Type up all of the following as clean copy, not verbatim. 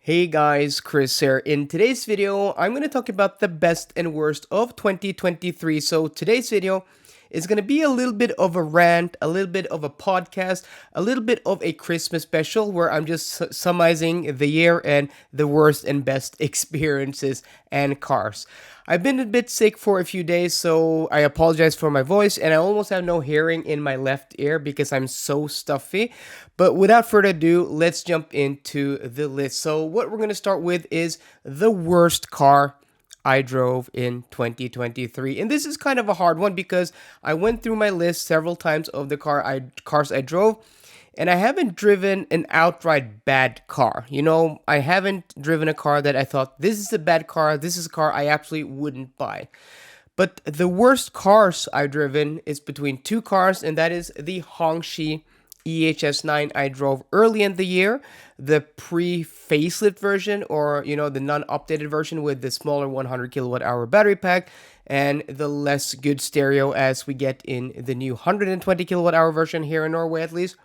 Hey guys, Chris here. In today's video, I'm going to talk about the best and worst of 2023. So today's video is going to be a little bit of a rant, a little bit of a podcast, a little bit of a Christmas special where I'm just summarizing the year and the worst and best experiences and cars. I've been a bit sick for a few days, so I apologize for my voice, and I almost have no hearing in my left ear because I'm so stuffy. But without further ado, let's jump into the list. So what we're going to start with is the worst car I drove in 2023. And this is kind of a hard one because I went through my list several times of the cars I drove, and I haven't driven an outright bad car. I haven't driven a car that I thought, this is a bad car, this is a car I absolutely wouldn't buy. But the worst cars I've driven is between two cars, and that is the Hongqi EHS9 I drove early in the year, the pre-facelift version, or the non-updated version with the smaller 100 kilowatt hour battery pack and the less good stereo as we get in the new 120 kilowatt hour version here in Norway at least.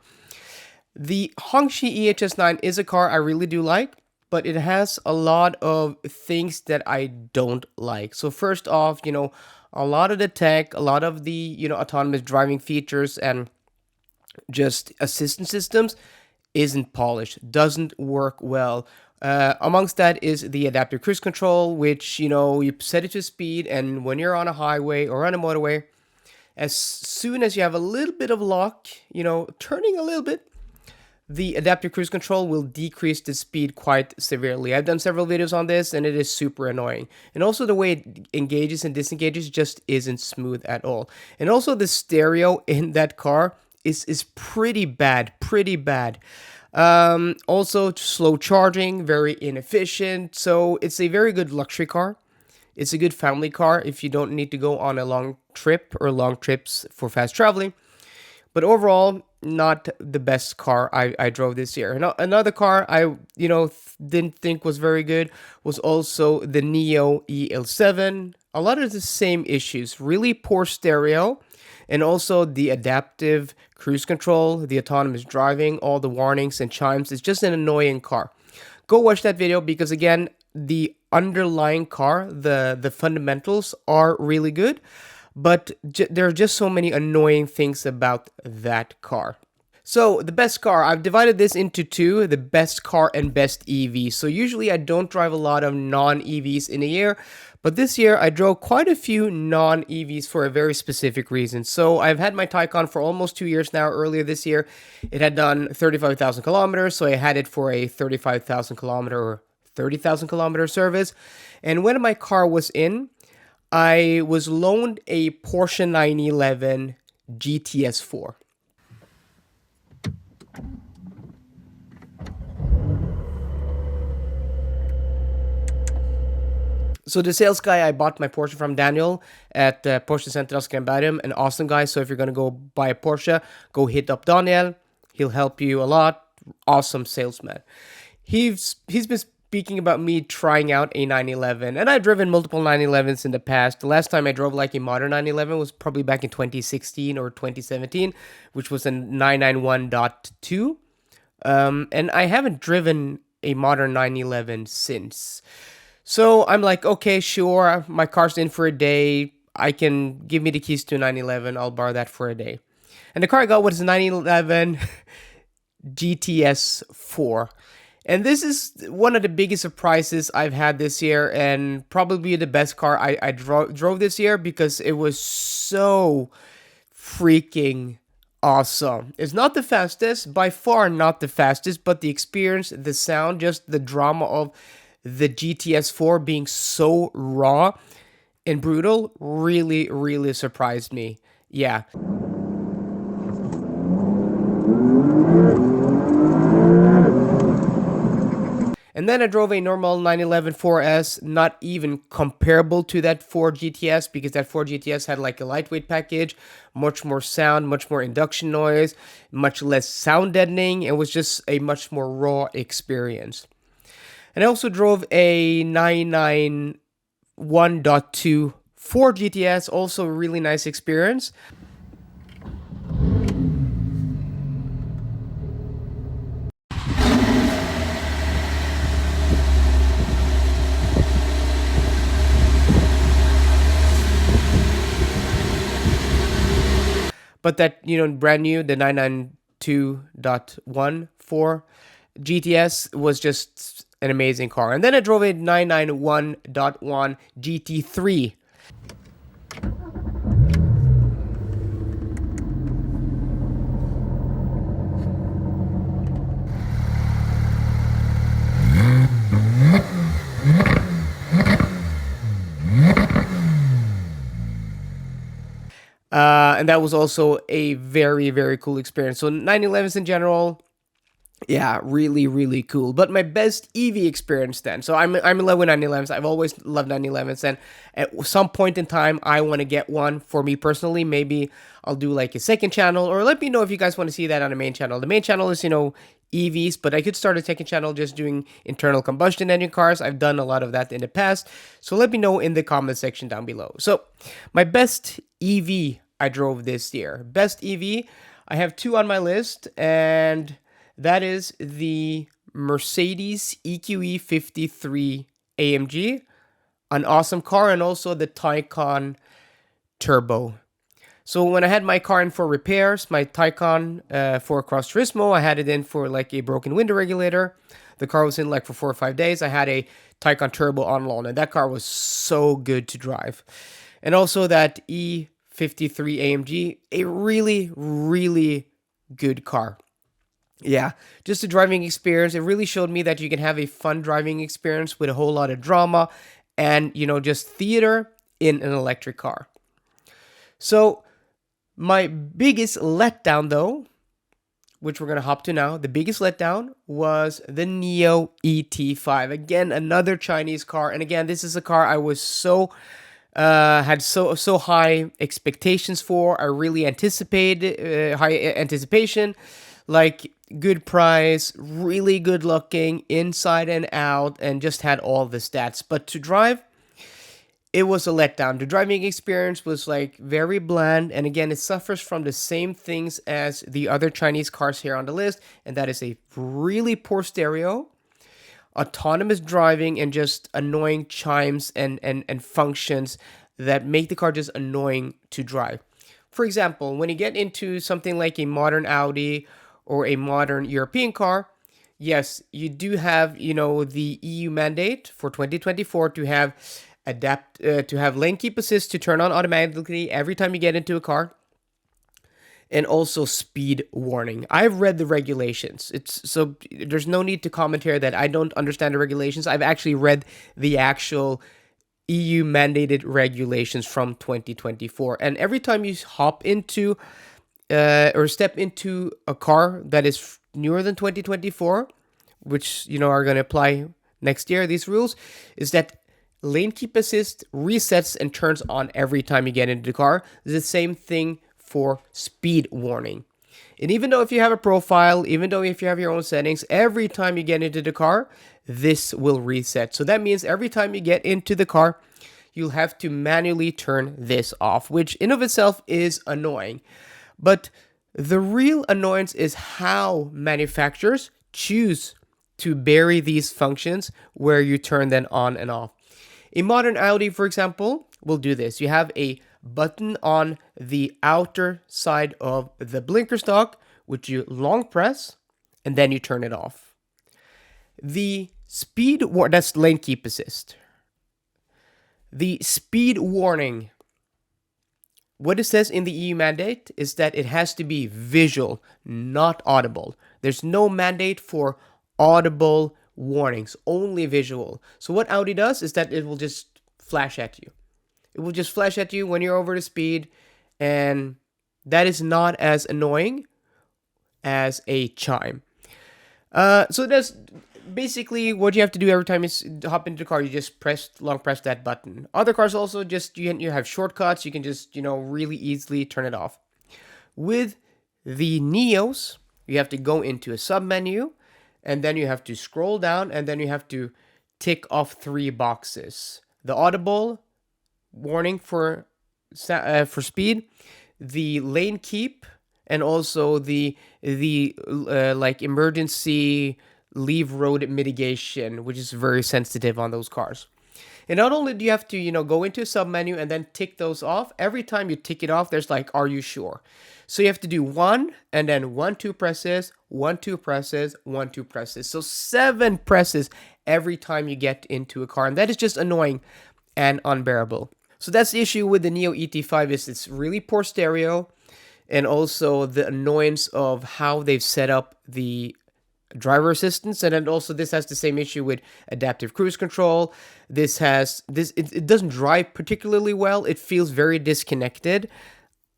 The Hongqi EHS9 is a car I really do like, but it has a lot of things that I don't like. So first off, a lot of the tech, a lot of the, autonomous driving features and just assistance systems isn't polished, doesn't work well. Amongst that is the adaptive cruise control, which, you set it to speed, and when you're on a highway or on a motorway, as soon as you have a little bit of lock, turning a little bit, the adaptive cruise control will decrease the speed quite severely. I've done several videos on this, and it is super annoying. And also the way it engages and disengages just isn't smooth at all. And also the stereo in that car is pretty bad. Also slow charging, very inefficient. So it's a very good luxury car. It's a good family car if you don't need to go on a long trip or long trips for fast traveling. But overall, not the best car I drove this year. Another car I didn't think was very good was also the Neo EL7. A lot of the same issues, really poor stereo, and also the adaptive cruise control, the autonomous driving, all the warnings and chimes. It's just an annoying car. Go watch that video because, again, the underlying car, the fundamentals are really good, but there are just so many annoying things about that car. So the best car, I've divided this into two, the best car and best EV. So usually I don't drive a lot of non-EVs in a year, but this year I drove quite a few non-EVs for a very specific reason. So I've had my Taycan for almost 2 years now. Earlier this year, it had done 35,000 kilometers, so I had it for a 35,000 kilometer or 30,000 kilometer service. And when my car was in, I was loaned a Porsche 911 GTS 4. So the sales guy I bought my Porsche from, Daniel, at Porsche Center in Belgium, an awesome guy. So if you're going to go buy a Porsche, go hit up Daniel. He'll help you a lot. Awesome salesman. He's been speaking about me trying out a 911, and I've driven multiple 911s in the past. The last time I drove like a modern 911 was probably back in 2016 or 2017, which was a 991.2. And I haven't driven a modern 911 since. So I'm like, okay, sure, my car's in for a day. I can give me the keys to a 911. I'll borrow that for a day. And the car I got was a 911 GTS 4. And this is one of the biggest surprises I've had this year, and probably the best car I drove this year because it was so freaking awesome. It's not the fastest, by far not the fastest, but the experience, the sound, just the drama of the GTS 4 being so raw and brutal really, really surprised me. Yeah. And then I drove a normal 911 4S, not even comparable to that 4 GTS, because that 4 GTS had like a lightweight package, much more sound, much more induction noise, much less sound deadening. It was just a much more raw experience. And I also drove a 991.2 4 GTS, also a really nice experience. But that, brand new, the 992.14 GTS was just an amazing car. And then I drove a 991.1 GT3. And that was also a very, very cool experience. So 911s in general, yeah, really, really cool. But my best EV experience then. So I'm in love with 911s. I've always loved 911s, and at some point in time, I want to get one for me personally. Maybe I'll do like a second channel, or let me know if you guys want to see that on the main channel. The main channel is EVs, but I could start a second channel just doing internal combustion engine cars. I've done a lot of that in the past. So let me know in the comment section down below. So my best EV I drove this year. Best EV, I have two on my list, and that is the Mercedes EQE 53 AMG, an awesome car, and also the Taycan Turbo. So when I had my car in for repairs, my Taycan for Cross Turismo, I had it in for like a broken window regulator. The car was in like for 4 or 5 days. I had a Taycan Turbo on loan, and that car was so good to drive. And also that E53 AMG, a really, really good car. Yeah, just a driving experience. It really showed me that you can have a fun driving experience with a whole lot of drama and, just theater in an electric car. So my biggest letdown, though, which we're going to hop to now, the biggest letdown was the Neo ET5. Again, another Chinese car. And again, this is a car I was had so high expectations for. I really anticipated, high anticipation, like good price, really good looking inside and out, and just had all the stats. But to drive, it was a letdown. The driving experience was like very bland, and again, it suffers from the same things as the other Chinese cars here on the list, and that is a really poor stereo, autonomous driving, and just annoying chimes and functions that make the car just annoying to drive. For example, when you get into something like a modern Audi or a modern European car, yes, you do have, the EU mandate for 2024 to have lane keep assist to turn on automatically every time you get into a car, and also speed warning. I've read the regulations. So there's no need to comment here that I don't understand the regulations. I've actually read the actual EU mandated regulations from 2024. And every time you hop into or step into a car that is newer than 2024, which, are going to apply next year, these rules, is that lane keep assist resets and turns on every time you get into the car. The same thing for speed warning. And even though if you have a profile, even though if you have your own settings, every time you get into the car, this will reset. So that means every time you get into the car, you'll have to manually turn this off, which in of itself is annoying. But the real annoyance is how manufacturers choose to bury these functions where you turn them on and off. A modern Audi, for example, will do this. You have a button on the outer side of the blinker stock, which you long press, and then you turn it off. The that's lane keep assist. The speed warning, what it says in the EU mandate is that it has to be visual, not audible. There's no mandate for audible warnings, only visual. So what Audi does is that it will just flash at you. It will just flash at you when you're over the speed, and that is not as annoying as a chime. So that's basically what you have to do every time you hop into the car. You just long press that button. Other cars also just you have shortcuts. You can just really easily turn it off. With the Neos, you have to go into a sub menu, and then you have to scroll down, and then you have to tick off 3 boxes: the audible warning for speed, the lane keep, and also the like emergency leave road mitigation, which is very sensitive on those cars. And not only do you have to, go into a sub menu and then tick those off, every time you tick it off, there's like, are you sure? So you have to do one and then 1, 2 presses, 1, 2 presses, 1, 2 presses. So 7 presses every time you get into a car. And that is just annoying and unbearable. So that's the issue with the Neo ET5 is it's really poor stereo, and also the annoyance of how they've set up the driver assistance. And then also this has the same issue with adaptive cruise control. It doesn't drive particularly well. It feels very disconnected.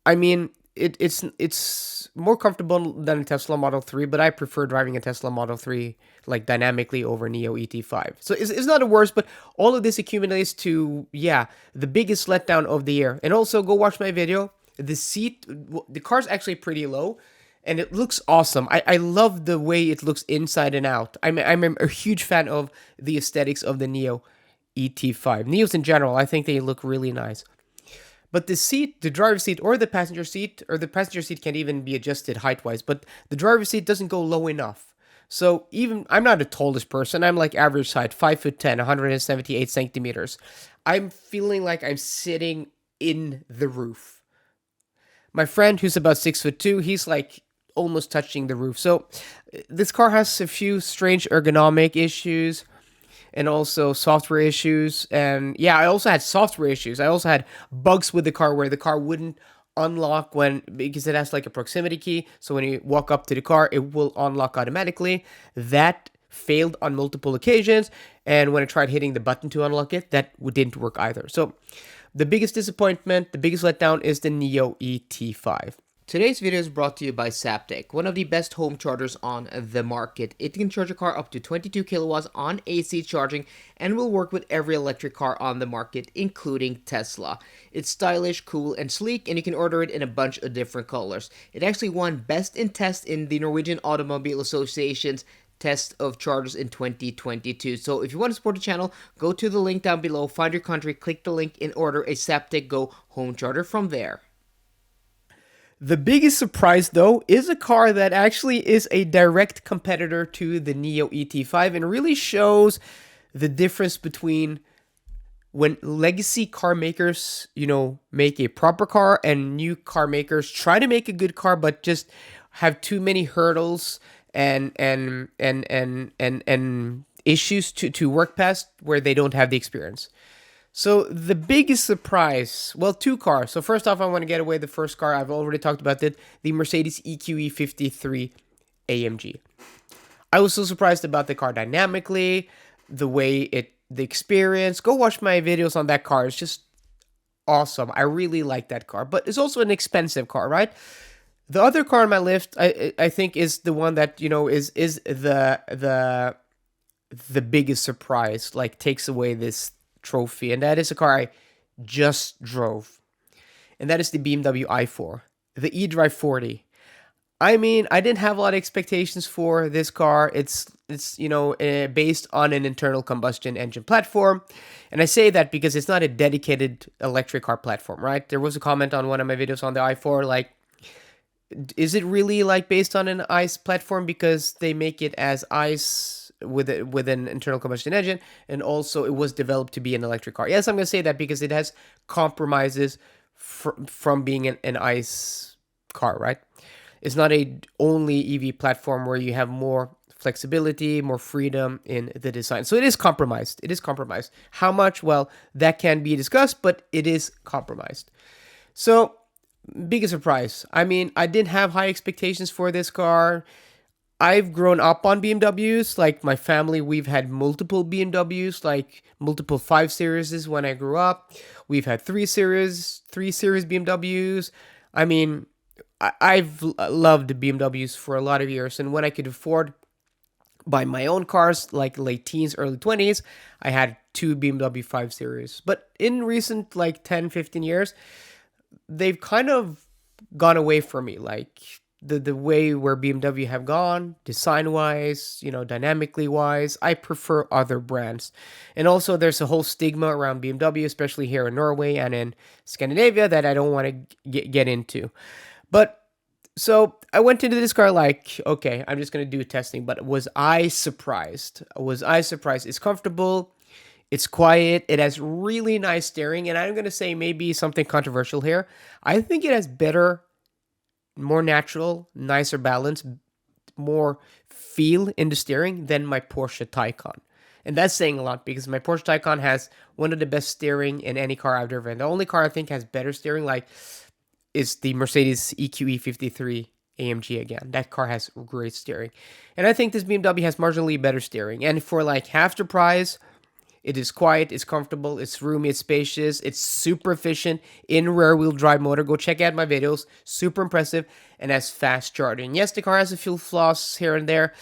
I mean, it's more comfortable than a Tesla Model 3, but I prefer driving a Tesla Model 3 like dynamically over Neo ET5. So it's not the worst, but all of this accumulates to, yeah, the biggest letdown of the year. And also go watch my video. The car's actually pretty low, and it looks awesome. I love the way it looks inside and out. I'm a huge fan of the aesthetics of the Neo ET5. Neos in general, I think they look really nice. But the driver's seat or the passenger seat can even be adjusted height-wise, but the driver's seat doesn't go low enough. So even, I'm not the tallest person, I'm like average height, 5'10", 178 centimeters. I'm feeling like I'm sitting in the roof. My friend who's about 6'2", he's like almost touching the roof. So this car has a few strange ergonomic issues and also software issues. And yeah, I also had software issues. I also had bugs with the car where the car wouldn't unlock because it has like a proximity key. So when you walk up to the car, it will unlock automatically. That failed on multiple occasions. And when I tried hitting the button to unlock it, that didn't work either. So the biggest disappointment, the biggest letdown is the Neo ET5. Today's video is brought to you by Zaptec, one of the best home chargers on the market. It can charge a car up to 22 kilowatts on AC charging and will work with every electric car on the market, including Tesla. It's stylish, cool, and sleek, and you can order it in a bunch of different colors. It actually won Best in Test in the Norwegian Automobile Association's test of chargers in 2022. So if you want to support the channel, go to the link down below, find your country, click the link, and order a Zaptec Go home charger from there. The biggest surprise, though, is a car that actually is a direct competitor to the Neo ET5 and really shows the difference between when legacy car makers, make a proper car and new car makers try to make a good car but just have too many hurdles and issues to work past where they don't have the experience. So the biggest surprise, well, two cars. So first off, I want to get away the first car. I've already talked about it, the Mercedes EQE 53 AMG. I was so surprised about the car dynamically, the experience. Go watch my videos on that car. It's just awesome. I really like that car, but it's also an expensive car, right? The other car on my list, I think, is the one that is the biggest surprise. Like takes away this trophy, and that is a car I just drove, and that is the BMW i4, the eDrive 40. I mean, I didn't have a lot of expectations for this car. It's based on an internal combustion engine platform, and I say that because it's not a dedicated electric car platform, right? There was a comment on one of my videos on the i4, like, is it really like based on an ICE platform because they make it as ICE with an internal combustion engine, and also it was developed to be an electric car? Yes, I'm going to say that because it has compromises from being an ICE car, right? It's not a only EV platform where you have more flexibility, more freedom in the design. So it is compromised. It is compromised. How much? Well, that can be discussed, but it is compromised. So biggest surprise. I mean, I didn't have high expectations for this car. I've grown up on BMWs. Like my family, we've had multiple BMWs, like multiple 5 Series when I grew up. We've had 3 Series BMWs. I mean, I've loved BMWs for a lot of years. And when I could afford buy my own cars, like late teens, early 20s, I had 2 BMW 5 Series. But in recent like 10, 15 years, they've kind of gone away from me. Like the way where BMW have gone, design-wise, dynamically wise, I prefer other brands. And also there's a whole stigma around BMW, especially here in Norway and in Scandinavia, that I don't want to get into. But so I went into this car like, okay, I'm just going to do testing. But was I surprised? It's comfortable. It's quiet. It has really nice steering, and I'm gonna say maybe something controversial here. I think it has better, more natural, nicer balance, more feel in the steering than my Porsche Taycan. And that's saying a lot because my Porsche Taycan has one of the best steering in any car I've driven. The only car I think has better steering, like, is the Mercedes EQE 53 AMG again. That car has great steering. And I think this BMW has marginally better steering. And for like half the price, it is quiet, it's comfortable, it's roomy, it's spacious, it's super efficient in rear wheel drive motor. Go check out my videos. Super impressive and has fast charging. Yes, the car has a few flaws here and there,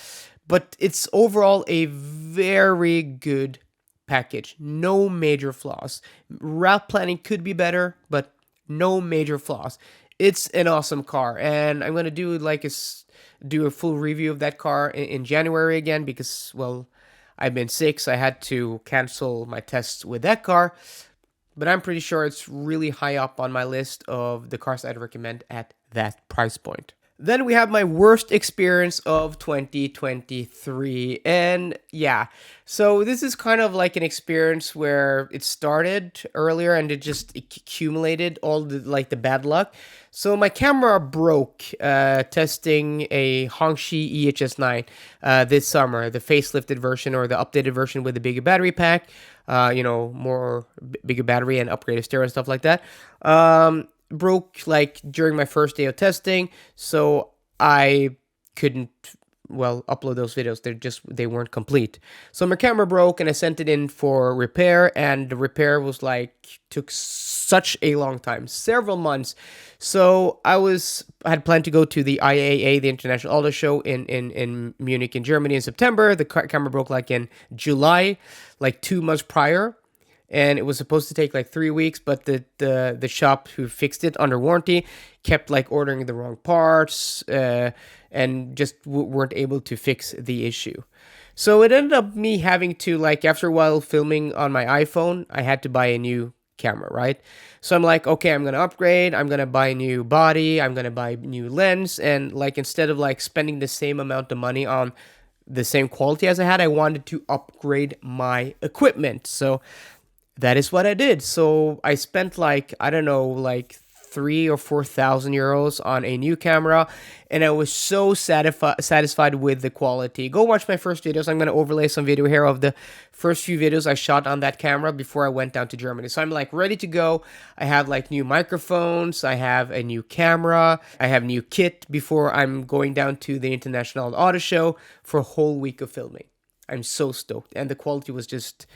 but it's overall a very good package. No major flaws. Route planning could be better, but no major flaws. It's an awesome car, and I'm gonna do do a full review of that car in January again because, well, I've been sick, so I had to cancel my tests with that car. But I'm pretty sure it's really high up on my list of the cars I'd recommend at that price point. Then we have my worst experience of 2023. And yeah, so this is kind of like an experience where it started earlier and it just accumulated all the bad luck. So my camera broke testing a Hongxi EHS9 this summer, the facelifted version or the updated version with the bigger battery pack, more bigger battery and upgraded stereo and stuff like that. Broke like during my first day of testing, so I couldn't upload those videos. They weren't complete. So my camera broke and I sent it in for repair, and the repair was took such a long time, several months. So I had planned to go to the IAA, the International Auto Show in Munich in Germany in September. The camera broke in July, 2 months prior. And it was supposed to take 3 weeks, but the shop who fixed it under warranty kept ordering the wrong parts and just weren't able to fix the issue. So it ended up me having to, after a while filming on my iPhone, I had to buy a new camera, right? So I'm like, okay, I'm gonna upgrade, I'm gonna buy a new body, I'm gonna buy a new lens, and instead of spending the same amount of money on the same quality as I had, I wanted to upgrade my equipment. So that is what I did. So I spent 3 or 4,000 euros on a new camera, and I was so satisfied with the quality. Go watch my first videos. I'm going to overlay some video here of the first few videos I shot on that camera before I went down to Germany. So I'm ready to go. I have new microphones, I have a new camera, I have new kit before I'm going down to the International Auto Show for a whole week of filming. I'm so stoked, and the quality was just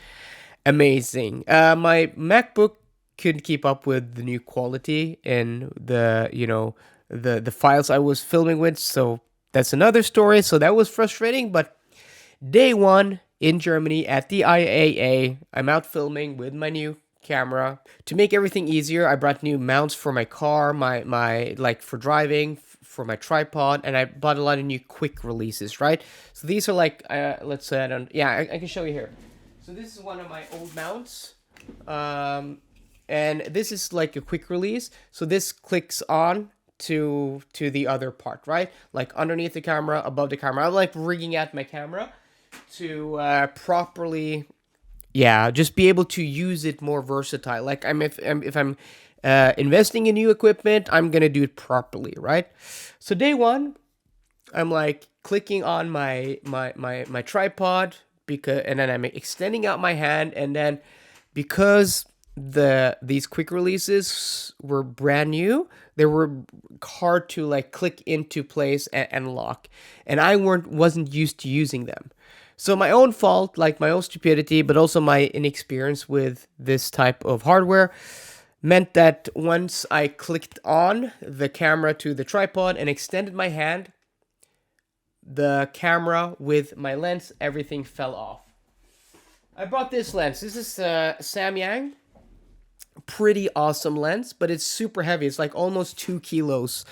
amazing. My MacBook couldn't keep up with the new quality and the files I was filming with, so that's another story. So that was frustrating, but day one in Germany at the IAA, I'm out filming with my new camera. To make everything easier, I brought new mounts for my car, my for driving, for my tripod, and I bought a lot of new quick releases, right? So these are let's say I can show you here. So this is one of my old mounts, and this is a quick release. So this clicks on to the other part, right? Underneath the camera, above the camera. I'm rigging out my camera to properly, just be able to use it more versatile. If I'm investing in new equipment, I'm gonna do it properly, right? So day one, I'm clicking on my tripod. And then I'm extending out my hand, and then because these quick releases were brand new, they were hard to click into place and lock, and I wasn't used to using them. So my own fault, my own stupidity, but also my inexperience with this type of hardware meant that once I clicked on the camera to the tripod and extended my hand, the camera with my lens, everything fell off. I bought this lens. This is Samyang. Pretty awesome lens, but it's super heavy. It's almost 2 kilos.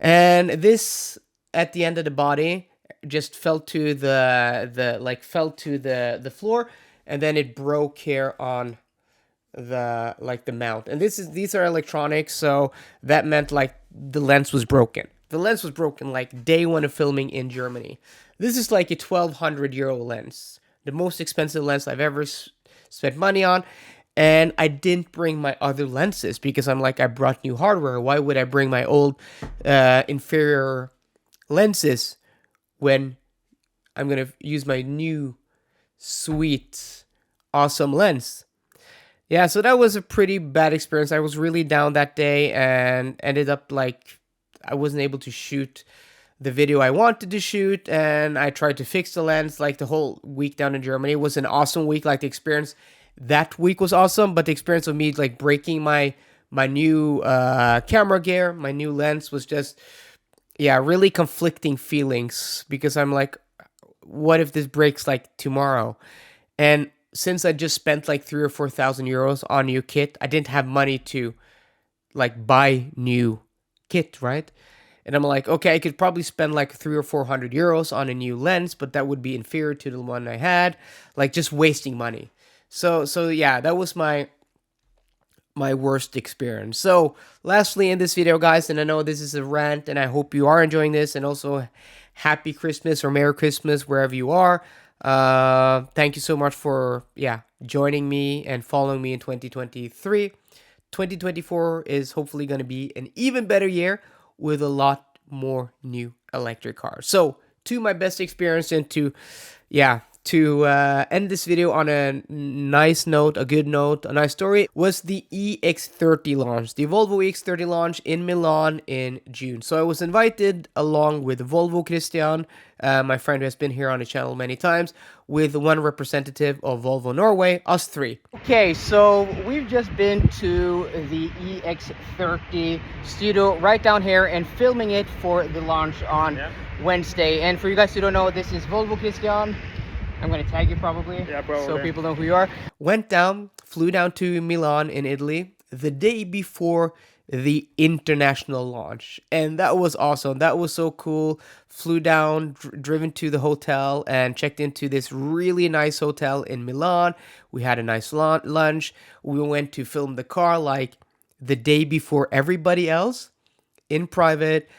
And this, at the end of the body, just fell to the floor, and then it broke here on the mount. And these are electronics, so that meant the lens was broken. The lens was broken day one of filming in Germany. This is a 1,200 euro lens, the most expensive lens I've ever spent money on. And I didn't bring my other lenses because I'm like, I brought new hardware. Why would I bring my old inferior lenses when I'm going to use my new sweet, awesome lens? Yeah, so that was a pretty bad experience. I was really down that day and ended up like I wasn't able to shoot the video I wanted to shoot, and I tried to fix the lens like the whole week down in Germany. It was an awesome week. Like the experience that week was awesome, but the experience of me like breaking my new camera gear, my new lens was just really conflicting feelings because I'm like, what if this breaks like tomorrow? And since I just spent like 3 or 4 thousand euros on new kit, I didn't have money to like buy new kit, right? And I'm like, okay, I could probably spend like 300 or 400 euros on a new lens, but that would be inferior to the one I had, like just wasting money. So yeah, that was my worst experience. So lastly in this video, guys, and I know this is a rant, and I hope you are enjoying this, and also happy Christmas or Merry Christmas wherever you are. Thank you so much for joining me and following me in 2023. 2024 is hopefully going to be an even better year with a lot more new electric cars. So to my best experience, and to end this video on a nice note, a good note, a nice story, was the EX30 launch, the Volvo EX30 launch in Milan in June. So I was invited along with Volvo Christian, my friend who has been here on the channel many times, with one representative of Volvo Norway, us three. Okay, so we've just been to the EX30 studio right down here and filming it for the launch on Wednesday. And for you guys who don't know, this is Volvo Christian. I'm going to tag you probably, so people know who you are. Flew down to Milan in Italy the day before the international launch. And that was awesome. That was so cool. Flew down, driven to the hotel, and checked into this really nice hotel in Milan. We had a nice lunch. We went to film the car like the day before everybody else in private.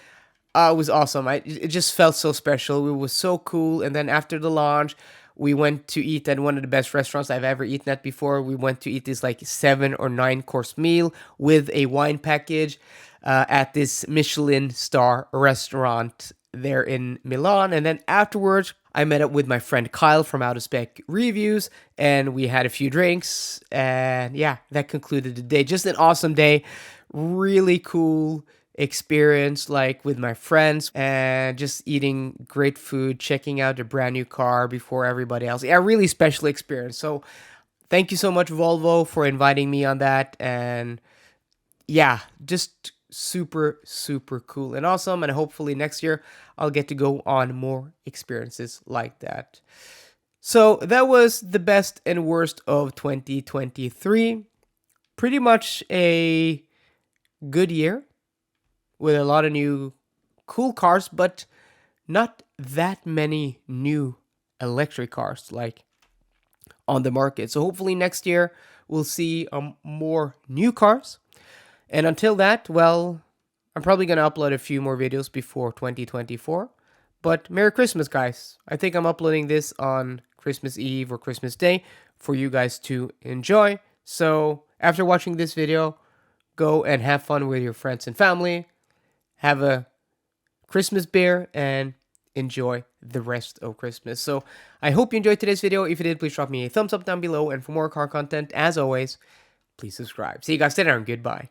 It was awesome. It just felt so special. It was so cool. And then after the launch, we went to eat at one of the best restaurants I've ever eaten at before. We went to eat this like 7 or 9 course meal with a wine package at this Michelin star restaurant there in Milan. And then afterwards, I met up with my friend Kyle from Out of Spec Reviews, and we had a few drinks. And yeah, that concluded the day. Just an awesome day. Really cool experience, like with my friends, and just eating great food, checking out the brand new car before everybody else. Yeah, really special experience. So thank you so much, Volvo, for inviting me on that. And yeah, just super cool and awesome. And hopefully next year I'll get to go on more experiences like that. So that was the best and worst of 2023. Pretty much a good year with a lot of new cool cars, but not that many new electric cars like on the market. So hopefully next year we'll see more new cars. And until that, well, I'm probably going to upload a few more videos before 2024. But Merry Christmas, guys. I think I'm uploading this on Christmas Eve or Christmas Day for you guys to enjoy. So after watching this video, go and have fun with your friends and family. Have a Christmas beer and enjoy the rest of Christmas. So I hope you enjoyed today's video. If you did, please drop me a thumbs up down below. And for more car content, as always, please subscribe. See you guys later and goodbye.